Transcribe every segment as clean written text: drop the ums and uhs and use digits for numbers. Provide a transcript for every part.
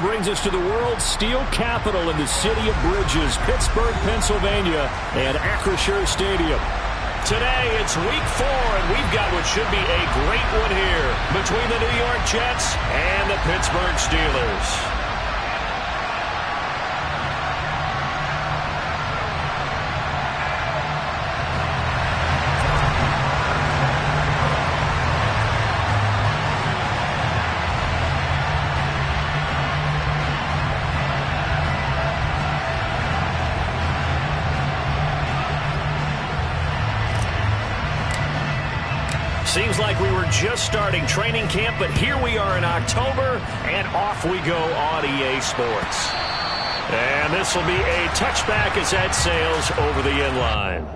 brings us to the world's steel capital in the city of bridges, Pittsburgh, Pennsylvania, and Acrisure Stadium. Today, it's week 4, and we've got what should be a great one here between the New York Jets and the Pittsburgh Steelers. Seems like we were just starting training camp, but here we are in October, and off we go on EA Sports. And this will be a touchback as that sails over the end line.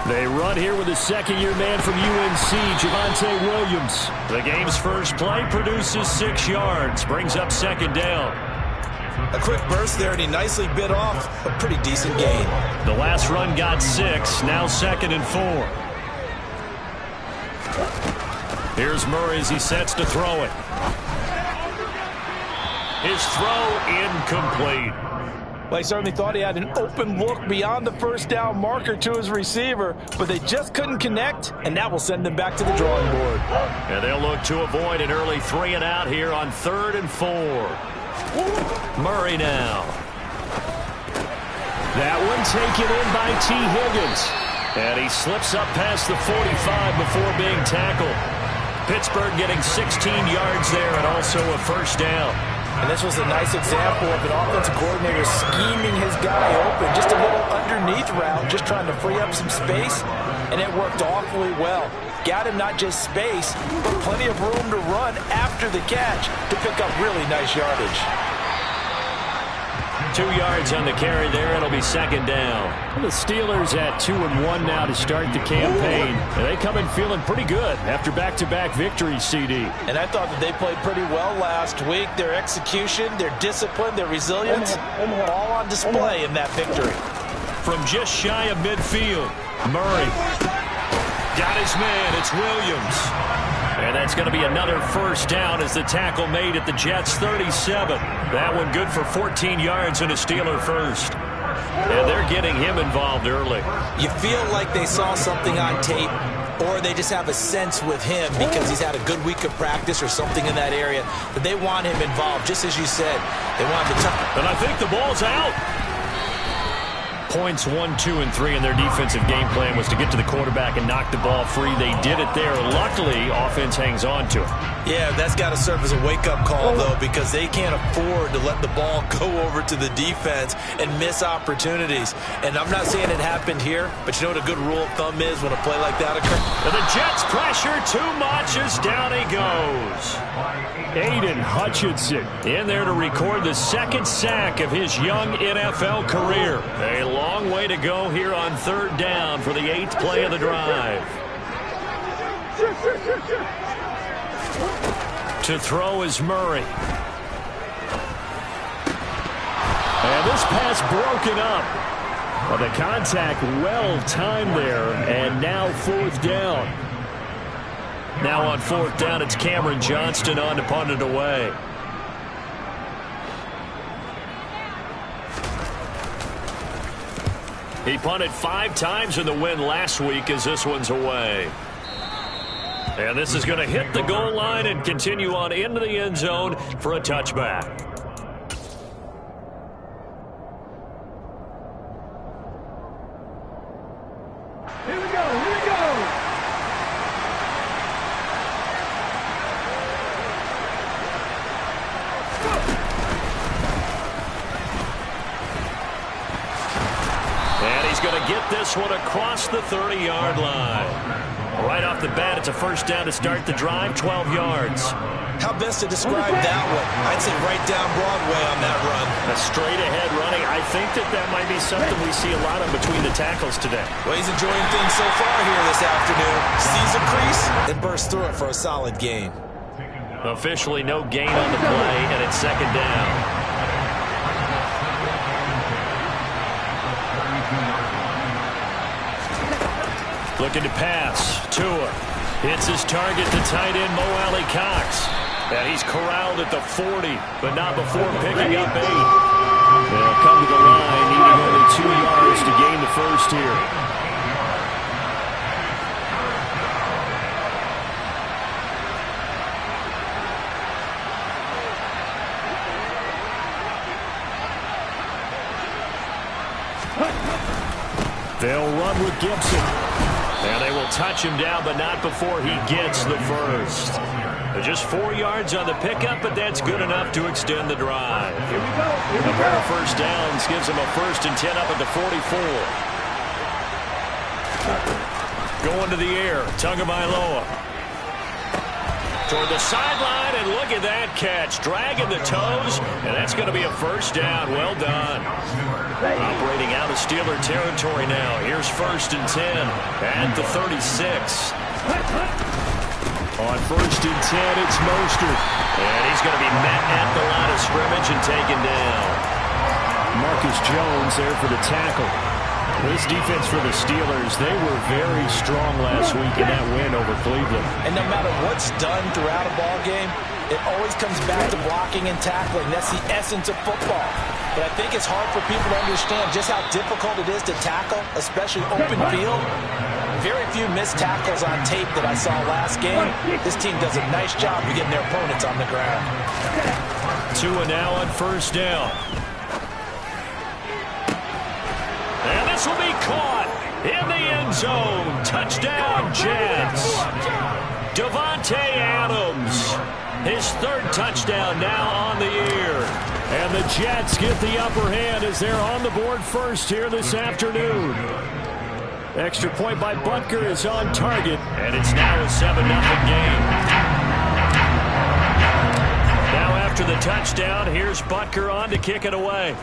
They run here with a second-year man from UNC, Javonte Williams. The game's first play produces 6 yards, brings up second down. A quick burst there, and he nicely bit off a pretty decent gain. The last run got 6, now 2nd and 4. Here's Murray as he sets to throw it. His throw incomplete. Well, he certainly thought he had an open look beyond the first down marker to his receiver, but they just couldn't connect, and that will send them back to the drawing board. And they'll look to avoid an early 3 and out here on 3rd and 4. Murray now. That one taken in by T. Higgins. And he slips up past the 45 before being tackled. Pittsburgh getting 16 yards there and also a first down. And this was a nice example of an offensive coordinator scheming his guy open. Just a little underneath route, just trying to free up some space, and it worked awfully well. Got him not just space, but plenty of room to run after the catch to pick up really nice yardage. 2 yards on the carry there. It'll be second down. The Steelers at 2-1 now to start the campaign. And they come in feeling pretty good after back-to-back victories, CD. And I thought that they played pretty well last week. Their execution, their discipline, their resilience, all on display in that victory. From just shy of midfield, Murray got his man. It's Williams. And that's going to be another first down as the tackle made at the Jets' 37. That one good for 14 yards and a Steeler first. And they're getting him involved early. You feel like they saw something on tape, or they just have a sense with him because he's had a good week of practice or something in that area that they want him involved, just as you said. They want him to And I think the ball's out. Points 1, 2, and 3 in their defensive game plan was to get to the quarterback and knock the ball free. They did it there. Luckily, offense hangs on to it. Yeah, that's got to serve as a wake-up call, though, because they can't afford to let the ball go over to the defense and miss opportunities. And I'm not saying it happened here, but you know what a good rule of thumb is when a play like that occurs? And the Jets pressure too much as down he goes. Aiden Hutchinson in there to record the 2nd sack of his young NFL career. A long way to go here on 3rd down for the 8th play of the drive. To throw is Murray. And this pass broken up. Well, the contact well timed there, and now 4th down. Now on 4th down, it's Cameron Johnston on to punt it away. He punted 5 times in the win last week as this one's away. And this is going to hit the goal line and continue on into the end zone for a touchback. Here we go, here we go. And he's going to get this one across the 30-yard line. Right off the bat, it's a first down to start the drive, 12 yards. How best to describe that one? I'd say right down Broadway on that run. A straight-ahead running. I think that might be something we see a lot of between the tackles today. Well, he's enjoying things so far here this afternoon. Sees a crease and bursts through it for a solid gain. Officially no gain on the play, and it's second down. Looking to pass. Tua hits his target to tight end Mo Alie-Cox. And he's corralled at the 40, but not before picking up 8. They'll come to the line, needing only 2 yards to gain the first here. They'll run with Gibson. And they will touch him down, but not before he gets the first. Just 4 yards on the pickup, but that's good enough to extend the drive. Here we go. Here we A pair go. of first downs gives him a 1st and 10 up at the 44. Going to the air, Tagovailoa. Toward the sideline, and look at that catch. Dragging the toes, and that's going to be a first down. Well done. Operating out of Steeler territory now. Here's 1st and 10 at the 36. On 1st and 10, it's Mostert. And he's going to be met at the line of scrimmage and taken down. Marcus Jones there for the tackle. This defense for the Steelers, they were very strong last week in that win over Cleveland. And no matter what's done throughout a ball game, it always comes back to blocking and tackling. That's the essence of football. But I think it's hard for people to understand just how difficult it is to tackle, especially open field. Very few missed tackles on tape that I saw last game. This team does a nice job of getting their opponents on the ground. Tua now on 1st down. And this will be caught in the end zone. Touchdown, Jets. Davante Adams. His 3rd touchdown now on the year. And the Jets get the upper hand as they're on the board first here this afternoon. Extra point by Butker is on target, and it's now a 7-0 game. Now after the touchdown, here's Butker on to kick it away.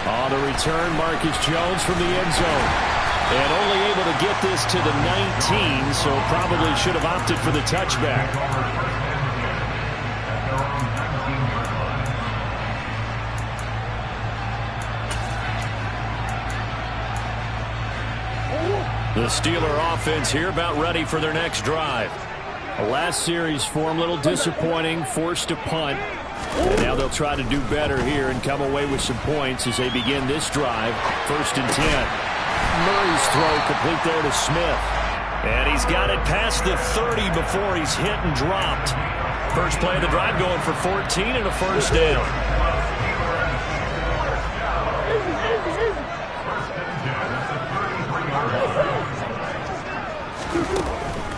On the return, Marcus Jones from the end zone. And only able to get this to the 19, so probably should have opted for the touchback. The Steeler offense here about ready for their next drive. The last series for them, a little disappointing, forced to punt. And now they'll try to do better here and come away with some points as they begin this drive. 1st and 10. Murray's throw complete there to Smith. And he's got it past the 30 before he's hit and dropped. First play of the drive going for 14 and a 1st down.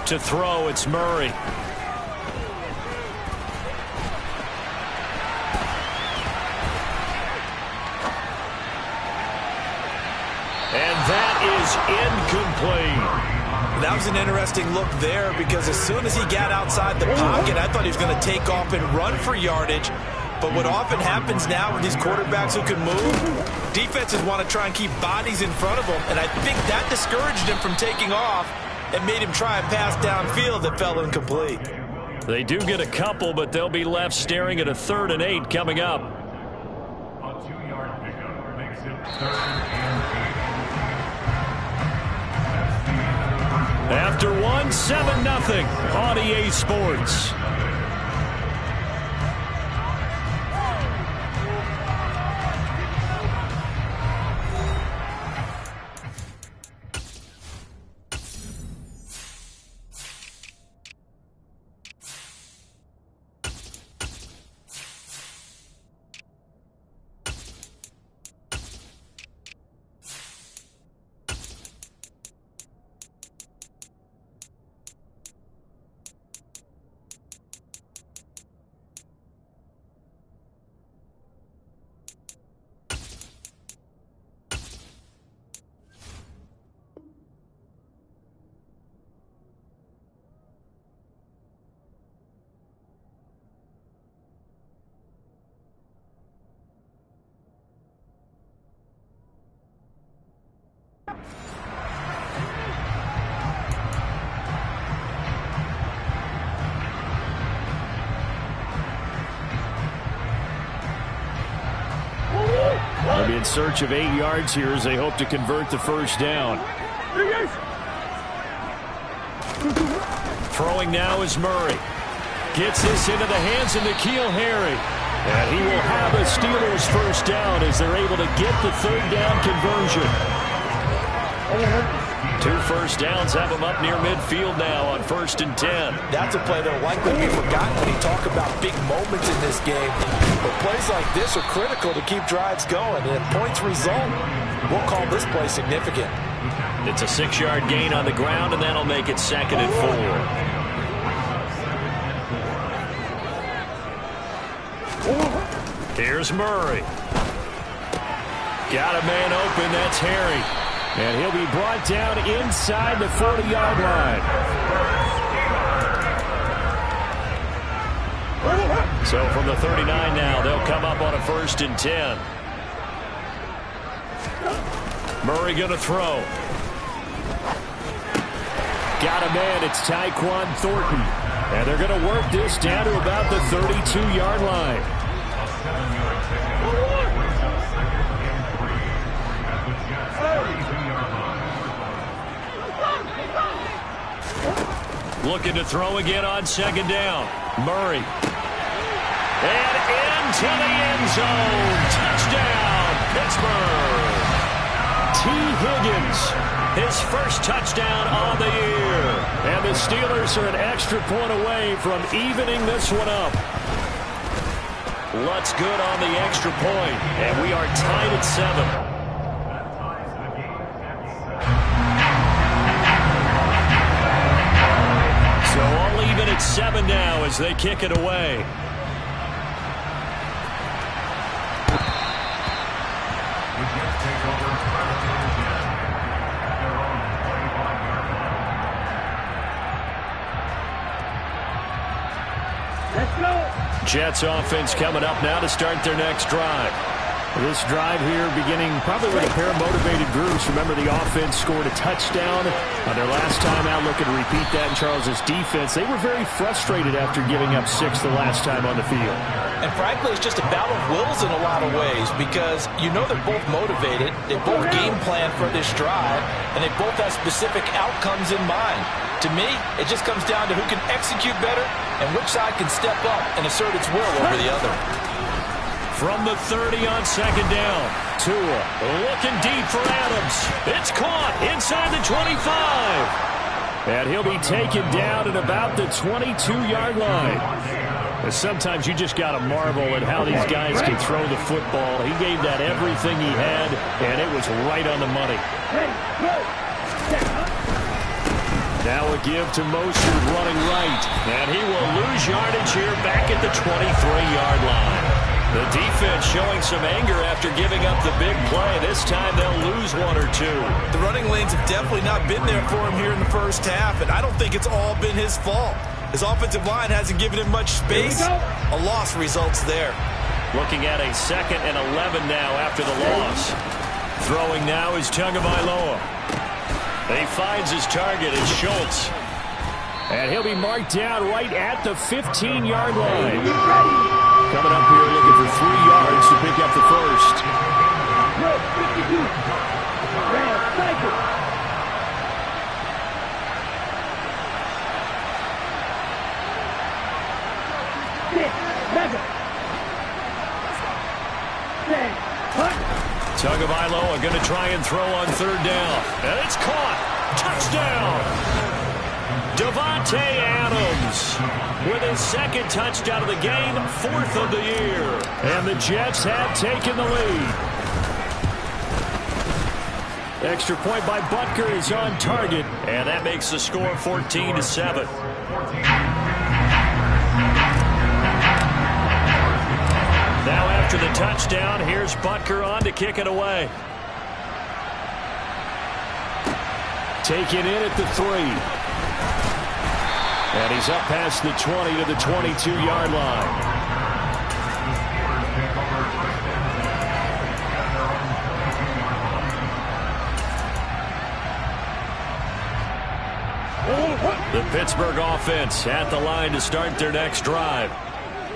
To throw, it's Murray. And that is incomplete. That was an interesting look there because as soon as he got outside the pocket, I thought he was going to take off and run for yardage. But what often happens now with these quarterbacks who can move, defenses want to try and keep bodies in front of them. And I think that discouraged him from taking off and made him try and pass downfield that fell incomplete. They do get a couple, but they'll be left staring at a 3rd and 8 coming up. A 2-yard pickup makes it 3rd and 8. After one, 7-0 on EA Sports. They'll be in search of 8 yards here as they hope to convert the first down. Throwing now is Murray. Gets this into the hands of N'Keal Harry. And he will have a Steelers first down as they're able to get the third down conversion. 2 first downs have them up near midfield now on 1st and 10. That's a play that will likely be forgotten when you talk about big moments in this game. But plays like this are critical to keep drives going. And if points result, we'll call this play significant. It's a 6-yard gain on the ground, and that'll make it 2nd and 4. Here's Murray. Got a man open. That's Harry. And he'll be brought down inside the 40-yard line. So from the 39 now, they'll come up on a 1st and 10. Murray going to throw. Got a man. It's Tyquan Thornton. And they're going to work this down to about the 32-yard line. Looking to throw again on 2nd down. Murray. And into the end zone. Touchdown, Pittsburgh. T. Higgins. His first touchdown on the year. And the Steelers are an extra point away from evening this one up. Lutz good on the extra point. And we are tied at 7. So all even at 7 now as they kick it away. Jets offense coming up now to start their next drive. This drive here beginning probably with a pair of motivated groups. Remember, the offense scored a touchdown on their last time out. Looking to repeat that in Charles's defense. They were very frustrated after giving up 6 the last time on the field. And frankly, it's just a battle of wills in a lot of ways because you know they're both motivated. They both game plan for this drive, and they both have specific outcomes in mind. To me, it just comes down to who can execute better and which side can step up and assert its will over the other. From the 30 on 2nd down. Tua looking deep for Adams. It's caught inside the 25. And he'll be taken down at about the 22-yard line. And sometimes you just got to marvel at how these guys can throw the football. He gave that everything he had, and it was right on the money. Now a give to Mostert running right. And he will lose yardage here back at the 23-yard line. The defense showing some anger after giving up the big play. This time they'll lose 1 or 2. The running lanes have definitely not been there for him here in the first half, and I don't think it's all been his fault. His offensive line hasn't given him much space. A loss results there. Looking at a 2nd and 11 now after the loss. Throwing now is Tagovailoa. He finds his target. It's Schultz. And he'll be marked down right at the 15-yard line. Coming up here looking for 3 yards to pick up the first. Tagovailoa going to try and throw on 3rd down. And it's caught. Touchdown. Davante Adams with his 2nd touchdown of the game, 4th of the year. And the Jets have taken the lead. Extra point by Butker is on target. And that makes the score 14-7. Now after the touchdown, here's Butker on to kick it away. Taken in at the 3. And he's up past the 20 to the 22-yard line. The Pittsburgh offense at the line to start their next drive.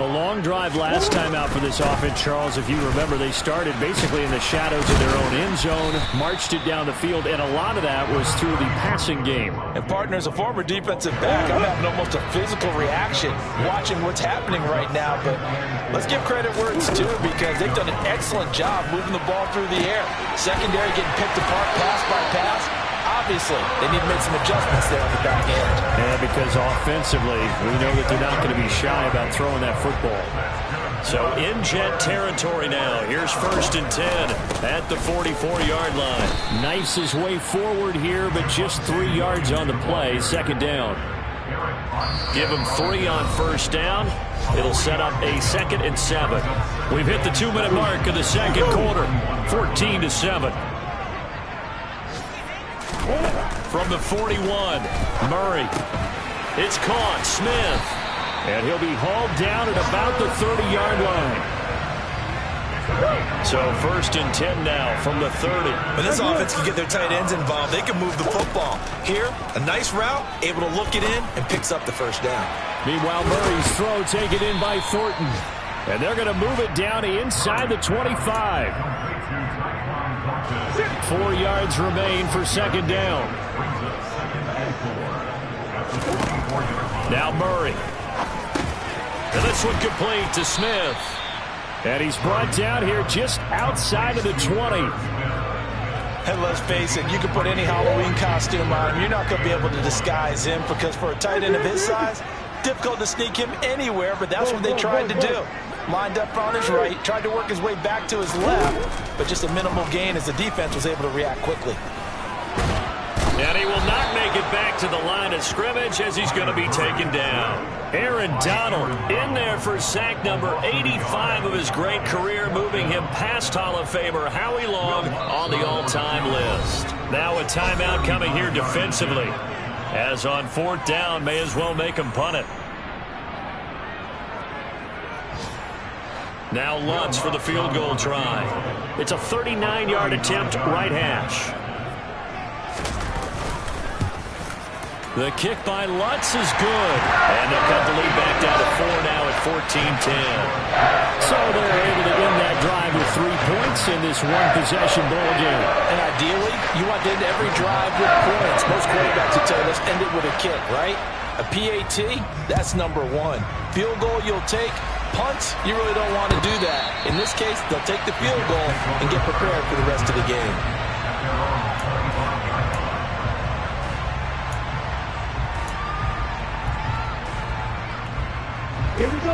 A long drive last time out for this offense, Charles. If you remember, they started basically in the shadows of their own end zone, marched it down the field, and a lot of that was through the passing game. And partner, as a former defensive back, I'm having almost a physical reaction watching what's happening right now. But let's give credit where it's due, because they've done an excellent job moving the ball through the air. Secondary getting picked apart pass by pass. Obviously, they need to make some adjustments there on the back end. Yeah, because offensively, we know that they're not going to be shy about throwing that football. So in Jet territory now. Here's 1st and 10 at the 44-yard line. Knifes his way forward here, but just 3 yards on the play. 2nd down. Give him 3 on 1st down. It'll set up a 2nd and 7. We've hit the 2-minute mark of the 2nd quarter. 14-7. From the 41, Murray. It's caught. Smith. And he'll be hauled down at about the 30-yard line. So 1st and 10 now from the 30. When this offense can get their tight ends involved, they can move the football. Here, a nice route, able to look it in, and picks up the 1st down. Meanwhile, Murray's throw taken in by Thornton. And they're going to move it down inside the 25. 4 yards remain for 2nd down. Now Murray. And this one complete to Smith. And he's brought down here just outside of the 20. And let's face it, you can put any Halloween costume on him. You're not going to be able to disguise him, because for a tight end of his size, difficult to sneak him anywhere, but that's what they tried to do. Lined up on his right, tried to work his way back to his left, but just a minimal gain as the defense was able to react quickly. And he will not make it back to the line of scrimmage, as he's going to be taken down. Aaron Donald in there for sack number 85 of his great career, moving him past Hall of Famer Howie Long on the all-time list. Now a timeout coming here defensively, as on 4th down, may as well make him punt it. Now Lutz for the field goal try. It's a 39-yard attempt, right hash. The kick by Lutz is good. And they'll cut the lead back down to 4 now at 14-10. So they're able to end that drive with 3 points in this one-possession ball game. And ideally, you want to end every drive with points. Most quarterbacks would tell you, let's end it with a kick, right? A PAT, that's number 1. Field goal you'll take. Punts, you really don't want to do that. In this case, they'll take the field goal and get prepared for the rest of the game.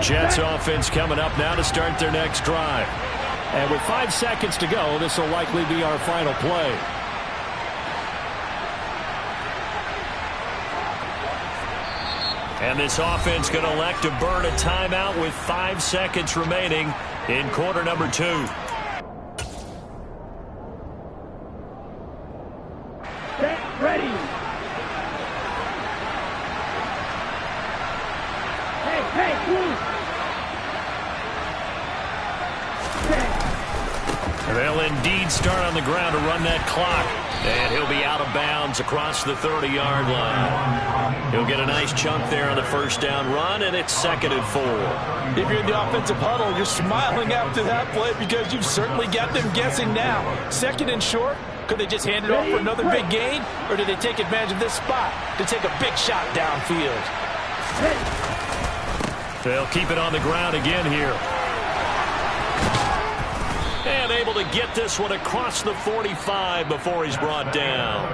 Jets offense coming up now to start their next drive. And with 5 seconds to go, this will likely be our final play. And this offense going to elect to burn a timeout with 5 seconds remaining in quarter number 2. Get ready. Hey, move. They'll indeed start on the ground to run that clock. And he'll be out of bounds across the 30-yard line. He'll get a nice chunk there on the 1st down run, and it's 2nd and 4. If you're in the offensive huddle, you're smiling after that play, because you've certainly got them guessing now. 2nd and short. Could they just hand it off for another big gain, or do they take advantage of this spot to take a big shot downfield? They'll keep it on the ground again here. And able to get this one across the 45 before he's brought down.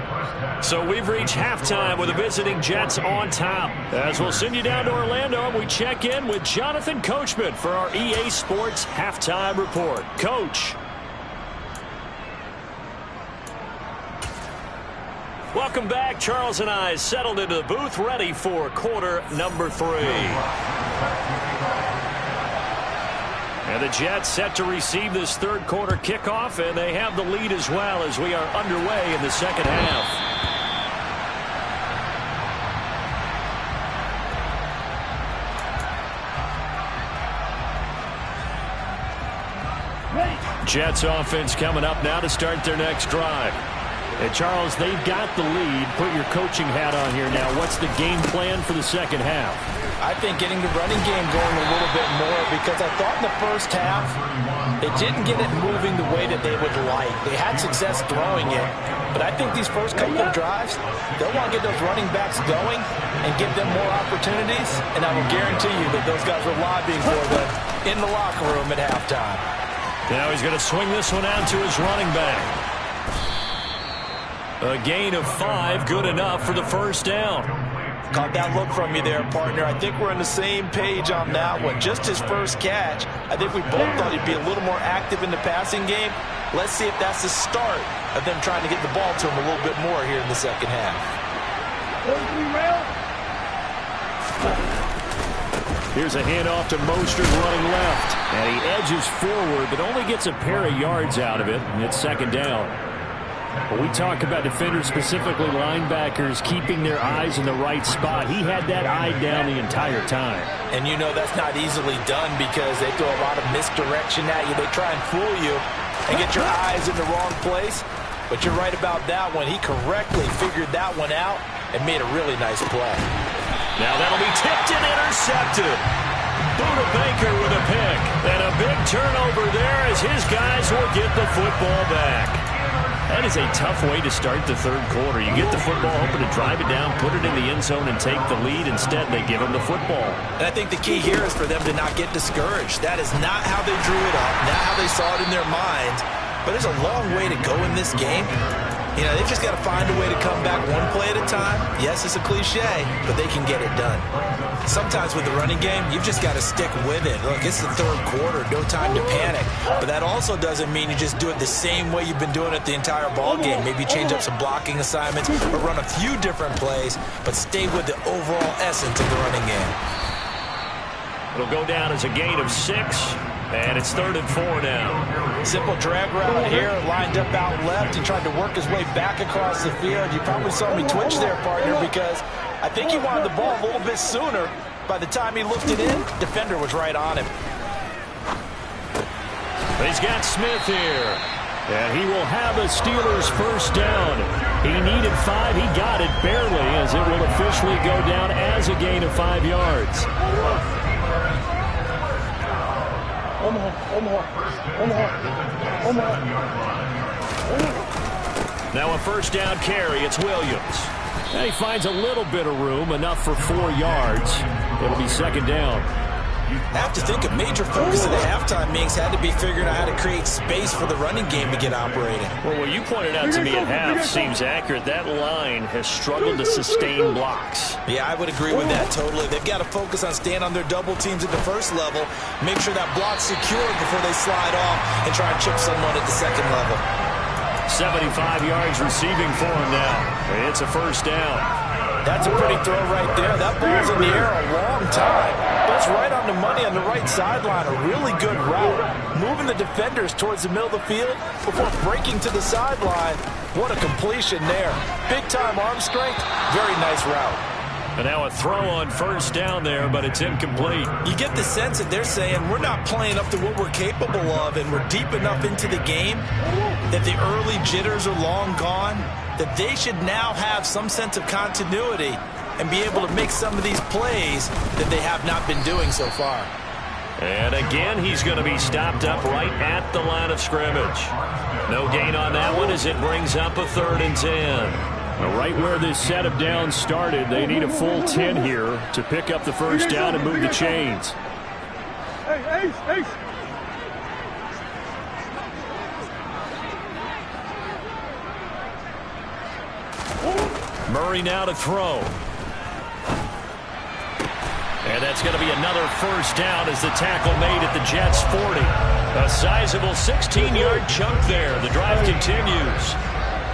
So we've reached halftime with the visiting Jets on top. As we'll send you down to Orlando, and we check in with Jonathan Coachman for our EA Sports Halftime Report. Coach. Welcome back. Charles and I settled into the booth, ready for quarter number 3. And the Jets set to receive this 3rd quarter kickoff, and they have the lead as well as we are underway in the 2nd half. Jets offense coming up now to start their next drive. And Charles, they've got the lead. Put your coaching hat on here now. What's the game plan for the second half? I think getting the running game going a little bit more, because I thought in the first half they didn't get it moving the way that they would like. They had success throwing it, but I think these first couple of drives, they'll want to get those running backs going and give them more opportunities, and I will guarantee you that those guys were lobbying for them in the locker room at halftime. Now he's going to swing this one out to his running back. A gain of 5, good enough for the first down. Caught that look from you there, partner. I think we're on the same page on that one. Just his first catch, I think we both thought he'd be a little more active in the passing game. Let's see if that's the start of them trying to get the ball to him a little bit more here in the second half. Here's a handoff to Mostert running left. And he edges forward, but only gets a pair of yards out of it. And it's second down. When we talk about defenders, specifically linebackers, keeping their eyes in the right spot, he had that eye down the entire time. And you know that's not easily done because they throw a lot of misdirection at you. They try and fool you and get your eyes in the wrong place. But you're right about that one. He correctly figured that one out and made a really nice play. Now that'll be tipped and intercepted. Budda Baker with a pick. And a big turnover there as his guys will get the football back. That is a tough way to start the third quarter. You get the football, hoping to drive it down, put it in the end zone, and take the lead. Instead, they give him the football. And I think the key here is for them to not get discouraged. That is not how they drew it up, not how they saw it in their minds. But there's a long way to go in this game. You know, they've just got to find a way to come back one play at a time. Yes, it's a cliche, but they can get it done. Sometimes with the running game, you've just got to stick with it. Look, it's the third quarter, no time to panic. But that also doesn't mean you just do it the same way you've been doing it the entire ball game. Maybe change up some blocking assignments or run a few different plays, but stay with the overall essence of the running game. It'll go down as a gain of 6, and it's 3rd and 4 now. Simple drag route here, lined up out left. He tried to work his way back across the field. You probably saw me twitch there, partner, because I think he wanted the ball a little bit sooner. By the time he looked it in, defender was right on him. He's got Smith here. And he will have a Steelers first down. He needed 5. He got it barely, as it will officially go down as a gain of 5 yards. Now a first down carry. It's Williams. And he finds a little bit of room, enough for 4 yards. It'll be second down. I have to think a major focus of the halftime meetings had to be figuring out how to create space for the running game to get operating. Well, what you pointed out to me at half seems accurate. That line has struggled to sustain blocks. Yeah, I would agree with that totally. They've got to focus on staying on their double teams at the first level, make sure that block's secured before they slide off and try and chip someone at the second level. 75 yards receiving for him now. It's a first down. That's a pretty throw right there. That ball's in the air a long time. That's right on the money on the right sideline. A really good route. Moving the defenders towards the middle of the field before breaking to the sideline. What a completion there. Big-time arm strength. Very nice route. And now a throw on first down there, but it's incomplete. You get the sense that they're saying we're not playing up to what we're capable of, and we're deep enough into the game that the early jitters are long gone, that they should now have some sense of continuity and be able to make some of these plays that they have not been doing so far. And again, he's going to be stopped up right at the line of scrimmage. No gain on that one as it brings up a 3rd and 10. Right where this set of downs started, they need a full 10 here to pick up the first down and move the chains. Hey. Murray now to throw. And that's going to be another first down as the tackle made at the Jets' 40. A sizable 16-yard chunk there. The drive continues.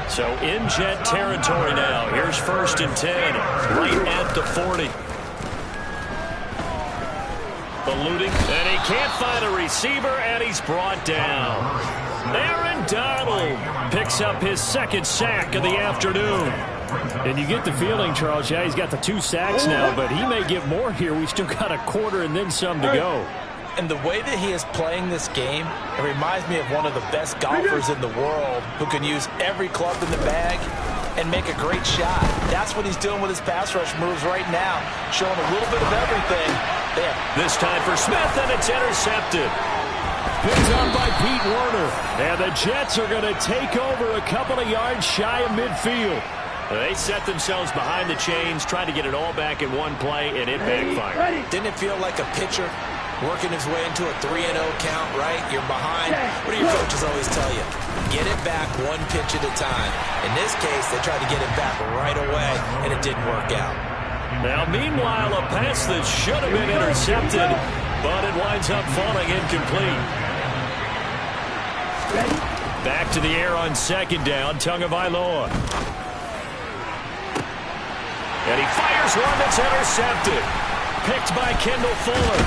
So in Jet territory now. Here's 1st and 10, right at the 40. Eluding, and he can't find a receiver, and he's brought down. Aaron Donald picks up his 2nd sack of the afternoon. And you get the feeling, Charles, yeah, he's got the 2 sacks now, but he may get more here. We still got a quarter and then some to go. And the way that he is playing this game, it reminds me of one of the best golfers in the world who can use every club in the bag and make a great shot. That's what he's doing with his pass rush moves right now, showing a little bit of everything there. This time for Smith, and it's intercepted. Picked up by Pete Werner. And the Jets are going to take over a couple of yards shy of midfield. They set themselves behind the chains, trying to get it all back in one play, and it backfired. Didn't it feel like a pitcher working his way into a 3-0 count, right? You're behind. What do your coaches always tell you? Get it back one pitch at a time. In this case, they tried to get it back right away, and it didn't work out. Now, meanwhile, a pass that should have been intercepted, but it winds up falling incomplete. Back to the air on second down, Tagovailoa. And he fires one that's intercepted. Picked by Kendall Fuller.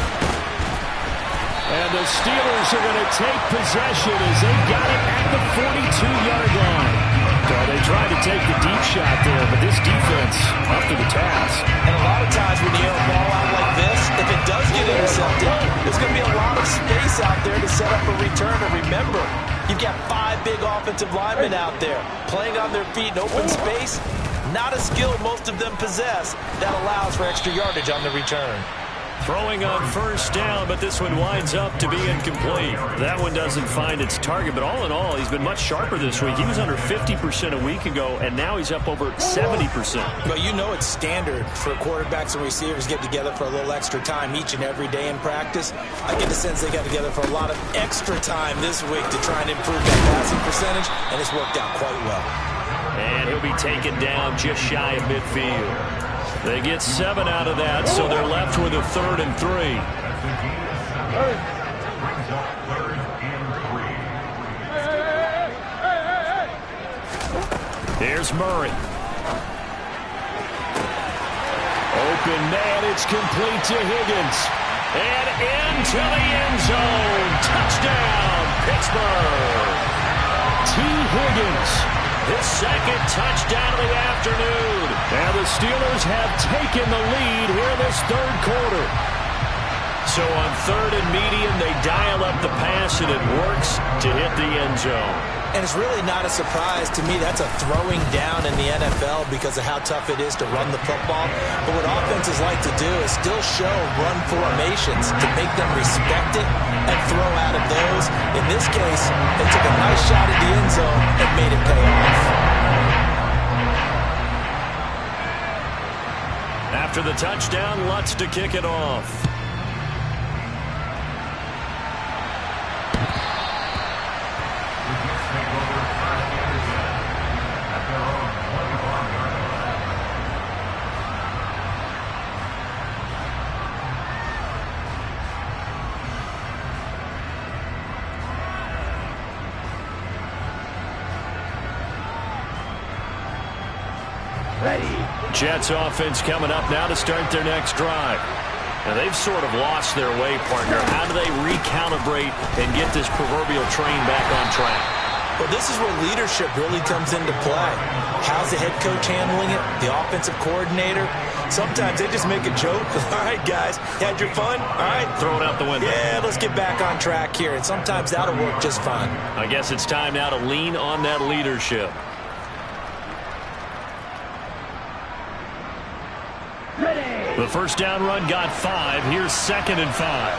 And the Steelers are going to take possession as they got it at the 42-yard line. So they tried to take the deep shot there, but this defense up to the task. And a lot of times when you air a ball out like this, if it does get intercepted, there's going to be a lot of space out there to set up a return. And remember, you've got 5 big offensive linemen out there playing on their feet in open space. Not a skill most of them possess that allows for extra yardage on the return. Throwing on first down, but this one winds up to be incomplete. That one doesn't find its target, but all in all, he's been much sharper this week. He was under 50% a week ago, and now he's up over 70%. But you know it's standard for quarterbacks and receivers get together for a little extra time each and every day in practice. I get the sense they got together for a lot of extra time this week to try and improve that passing percentage, and it's worked out quite well. And he'll be taken down just shy of midfield. They get 7 out of that, so they're left with a 3rd and 3. Here's Murray. Open man, it's complete to Higgins. And into the end zone. Touchdown, Pittsburgh. T. Higgins. His second touchdown of the afternoon. And the Steelers have taken the lead here this 3rd quarter. So on 3rd and medium, they dial up the pass, and it works to hit the end zone. And it's really not a surprise to me. That's a throwing down in the NFL because of how tough it is to run the football. But what offenses like to do is still show run formations to make them respect it and throw out of those. In this case, they took a nice shot at the end zone and made it pay off. After the touchdown, Lutz to kick it off. Jets offense coming up now to start their next drive. Now they've sort of lost their way, partner. How do they recalibrate and get this proverbial train back on track? Well, this is where leadership really comes into play. How's the head coach handling it? The offensive coordinator? Sometimes they just make a joke. All right, guys, had your fun? All right. Throw it out the window. Yeah, let's get back on track here. And sometimes that'll work just fine. I guess it's time now to lean on that leadership. The first down run got 5. Here's 2nd and 5.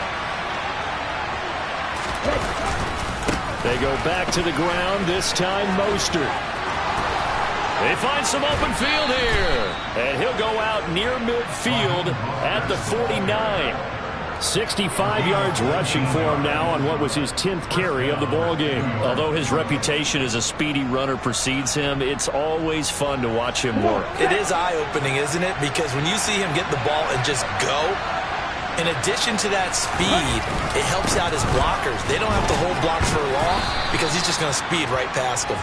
They go back to the ground, this time Mostert. They find some open field here. And he'll go out near midfield at the 49. 65 yards rushing for him now on what was his 10th carry of the ballgame. Although his reputation as a speedy runner precedes him, it's always fun to watch him work. It is eye-opening, isn't it? Because when you see him get the ball and just go, in addition to that speed, it helps out his blockers. They don't have to hold blocks for long because he's just going to speed right past them.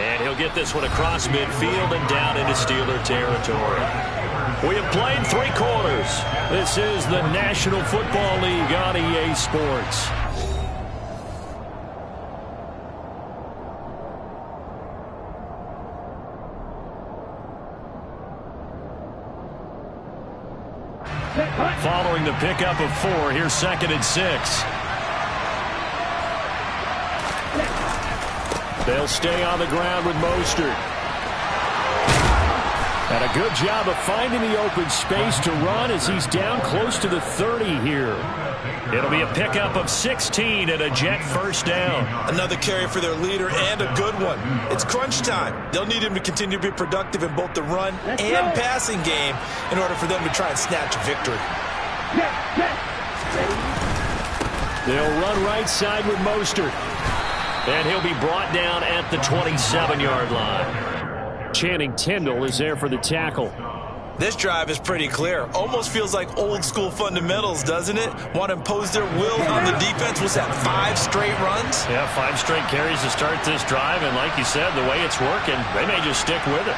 And he'll get this one across midfield and down into Steeler territory. We have played 3 quarters. This is the National Football League on EA Sports. Following the pickup of 4, here's 2nd and 6. They'll stay on the ground with Mostert. And a good job of finding the open space to run as he's down close to the 30 here. It'll be a pickup of 16 and a Jet first down. Another carry for their leader and a good one. It's crunch time. They'll need him to continue to be productive in both the run and passing game in order for them to try and snatch a victory. They'll run right side with Mostert. And he'll be brought down at the 27-yard line. Channing Tindall is there for the tackle. This drive is pretty clear. Almost feels like old school fundamentals, doesn't it? Want to impose their will on the defense. Was that 5 straight runs? Yeah, 5 straight carries to start this drive. And like you said, the way it's working, they may just stick with it.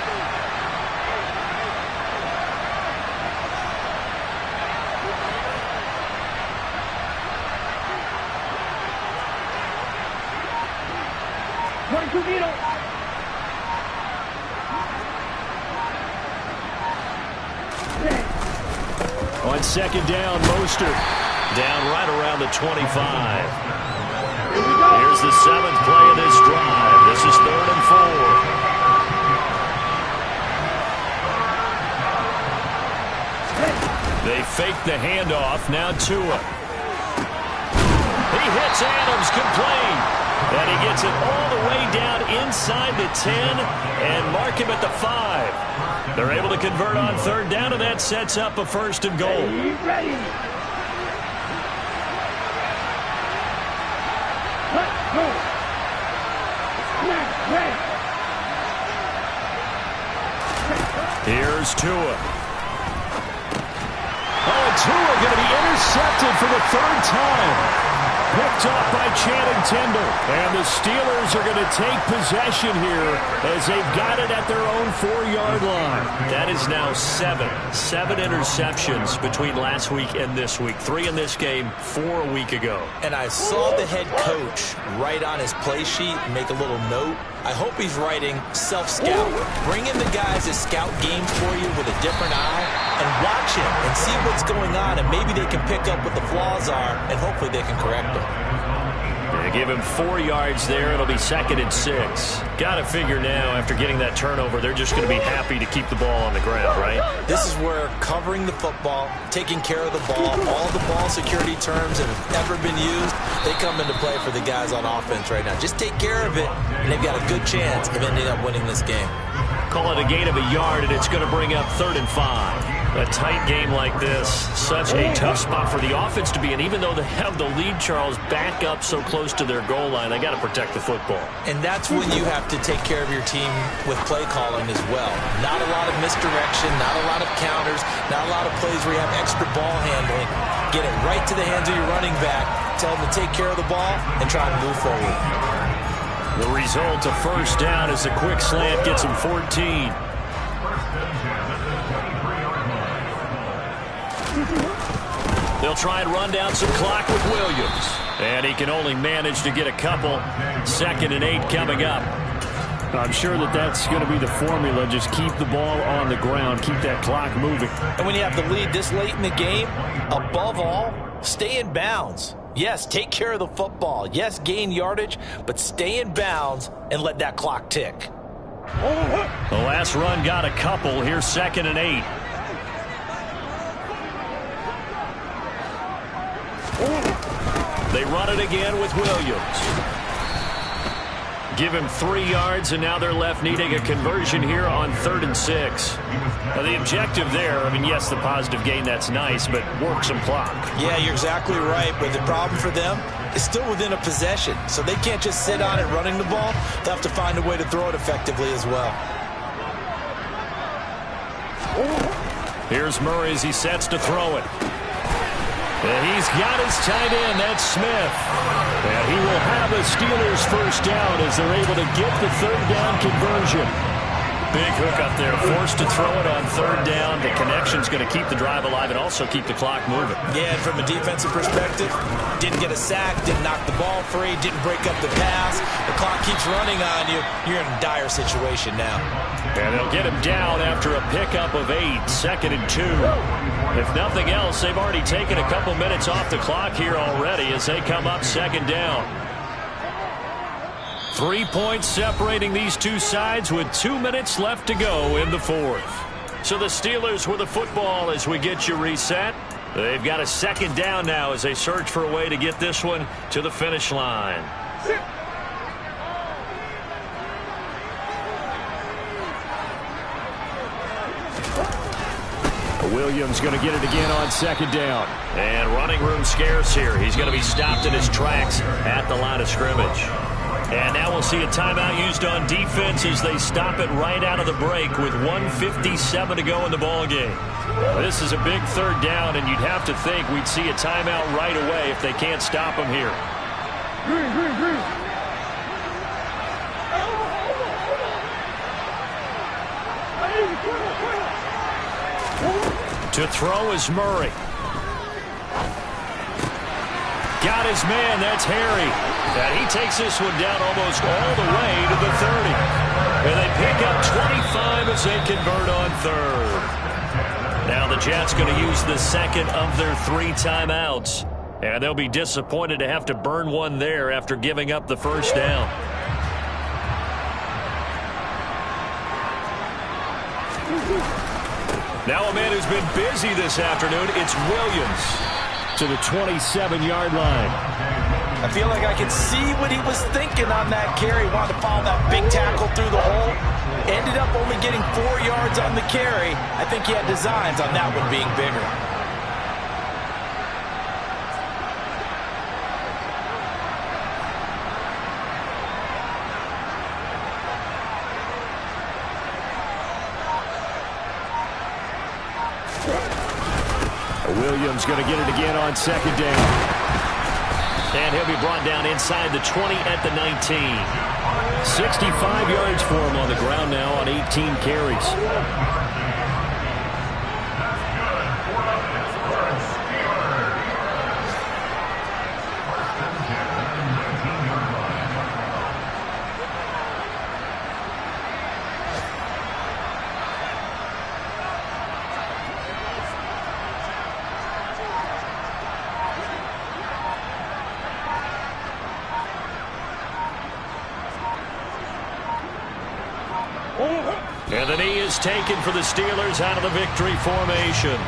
On 2nd down, Mostert down right around the 25. Here's the 7th play of this drive. This is 3rd and 4. They fake the handoff. Now Tua. He hits Adams, complete. And he gets it all the way down inside the 10 and mark him at the 5. They're able to convert on 3rd down, and that sets up a 1st and goal. Ready. Let's go. Here's Tua. Oh, and Tua going to be intercepted for the 3rd time. Picked off by Channing Tindall. And the Steelers are going to take possession here as they've got it at their own 4-yard line. That is now 7 interceptions between last week and this week. 3 in this game, 4 a week ago. And I saw the head coach write on his play sheet, make a little note. I hope he's writing self-scout. Bring in the guys that scout games for you with a different eye and watch him and see what's going on, and maybe they can pick up what the flaws are, and hopefully they can correct them. They give him 4 yards there. It'll be 2nd and 6. Got to figure now, after getting that turnover, they're just going to be happy to keep the ball on the ground, right? This is where covering the football, taking care of the ball, all the ball security terms that have ever been used, they come into play for the guys on offense right now. Just take care of it, and they've got a good chance of ending up winning this game. Call it a gain of a yard, and it's going to bring up 3rd and 5. A tight game like this, such a tough spot for the offense to be in. Even though they have the lead, Charles, back up so close to their goal line, they got to protect the football. And that's when you have to take care of your team with play calling as well. Not a lot of misdirection, not a lot of counters, not a lot of plays where you have extra ball handling. Get it right to the hands of your running back, tell them to take care of the ball, and try and move forward. The result, a 1st down, as a quick slant gets him 14. They'll try and run down some clock with Williams. And he can only manage to get a couple. 2nd and 8 coming up. I'm sure that's going to be the formula. Just keep the ball on the ground. Keep that clock moving. And when you have the lead this late in the game, above all, stay in bounds. Yes, take care of the football. Yes, gain yardage, but stay in bounds and let that clock tick. The last run got a couple. Here's 2nd and 8. They run it again with Williams. Give him 3 yards, and now they're left needing a conversion here on 3rd and 6. Now, the objective there, I mean, yes, the positive gain, that's nice, but work some clock. Yeah, you're exactly right, but the problem for them is still within a possession, so they can't just sit on it running the ball. They'll have to find a way to throw it effectively as well. Here's Murray as he sets to throw it. And he's got his tight end, that's Smith. And he will have a Steelers 1st down as they're able to get the 3rd down conversion. Big hook up there, forced to throw it on 3rd down. The connection's going to keep the drive alive and also keep the clock moving. Yeah, and from a defensive perspective, didn't get a sack, didn't knock the ball free, didn't break up the pass. The clock keeps running on you. You're in a dire situation now. And they'll get him down after a pickup of 8, 2nd and 2. If nothing else, they've already taken a couple minutes off the clock here already as they come up 2nd down. 3 points separating these two sides with 2 minutes left to go in the 4th. So the Steelers with the football as we get you reset. They've got a 2nd down now as they search for a way to get this one to the finish line. Williams going to get it again on 2nd down. And running room scarce here. He's going to be stopped in his tracks at the line of scrimmage. And now we'll see a timeout used on defense as they stop it right out of the break with 1:57 to go in the ballgame. This is a big 3rd down, and you'd have to think we'd see a timeout right away if they can't stop him here. Green. To throw is Murray. Got his man, that's Harry. And he takes this one down almost all the way to the 30. And they pick up 25 as they convert on 3rd. Now the Jets going to use the 2nd of their 3 timeouts. And they'll be disappointed to have to burn one there after giving up the 1st down. Now a man who's been busy this afternoon, it's Williams. To the 27-yard line. I feel like I could see what he was thinking on that carry. Wanted to follow that big tackle through the hole. Ended up only getting 4 yards on the carry. I think he had designs on that one being bigger. Williams going to get it again on 2nd down. And he'll be brought down inside the 20 at the 19. 65 yards for him on the ground now on 18 carries. And the knee is taken for the Steelers out of the victory formation.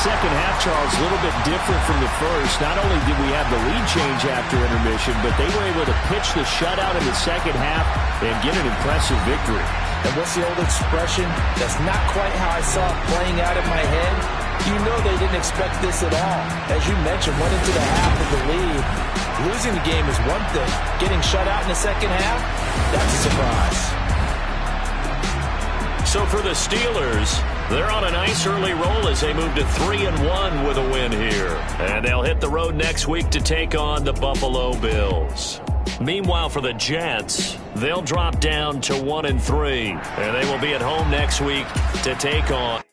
Second half, Charles, a little bit different from the first. Not only did we have the lead change after intermission, but they were able to pitch the shutout in the second half and get an impressive victory. And what's the old expression? That's not quite how I saw it playing out in my head. You know they didn't expect this at all. As you mentioned, went into the half of the lead. Losing the game is one thing. Getting shut out in the second half, that's a surprise. So for the Steelers, they're on a nice early roll as they move to 3-1 with a win here. And they'll hit the road next week to take on the Buffalo Bills. Meanwhile, for the Jets, they'll drop down to 1-3. And they will be at home next week to take on